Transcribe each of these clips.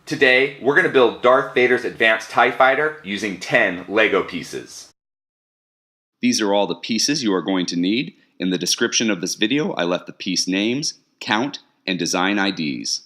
Today, we're going to build Darth Vader's advanced TIE fighter using 10 Lego pieces. These are all the pieces you are going to need. In the description of this video, I left the piece names, count, and design IDs.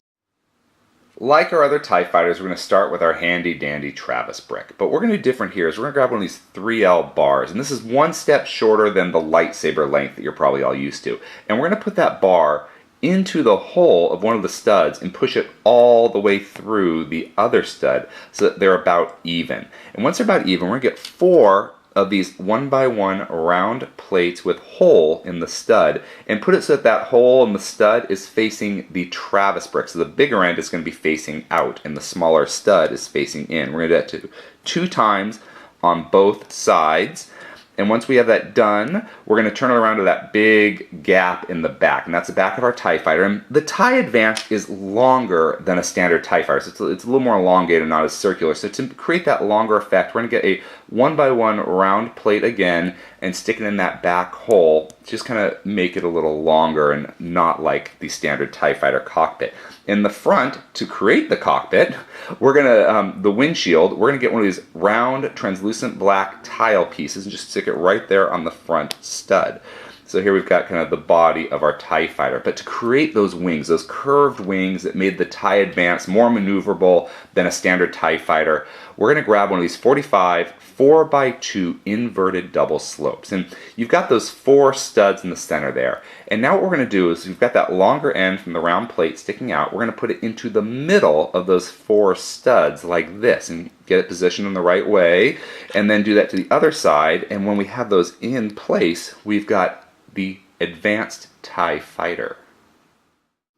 Like our other TIE fighters, we're going to start with our handy dandy Travis brick. But what we're going to do different here is we're going to grab one of these 3L bars. And this is one step shorter than the lightsaber length that you're probably all used to. And we're going to put that bar into the hole of one of the studs and push it all the way through the other stud so that they're about even. And once they're about even, we're going to get 4 of these 1x1 round plates with hole in the stud and put it so that that hole in the stud is facing the Travis brick. So the bigger end is going to be facing out and the smaller stud is facing in. We're going to do that 2 times on both sides. And once we have that done, we're going to turn it around to that big gap in the back. And that's the back of our TIE fighter. And the TIE Advanced is longer than a standard TIE fighter. So it's a little more elongated, not as circular. So to create that longer effect, we're going to get a 1x1 round plate again and stick it in that back hole. Just kind of make it a little longer and not like the standard TIE fighter cockpit. In the front, to create the cockpit, we're going to, the windshield, we're going to get one of these round translucent black tile pieces and just stick it right there on the front stud. So here we've got kind of the body of our TIE fighter. But to create those wings, those curved wings that made the TIE Advance more maneuverable than a standard TIE fighter, we're going to grab one of these 45 4x2 inverted double slopes. And you've got those 4 studs in the center there. And now what we're going to do is we've got that longer end from the round plate sticking out. We're going to put it into the middle of those 4 studs like this and get it positioned in the right way. And then do that to the other side. And when we have those in place, we've got the advanced TIE fighter.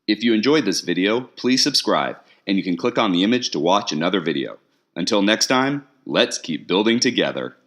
If you enjoyed this video, please subscribe, and you can click on the image to watch another video. Until next time, let's keep building together.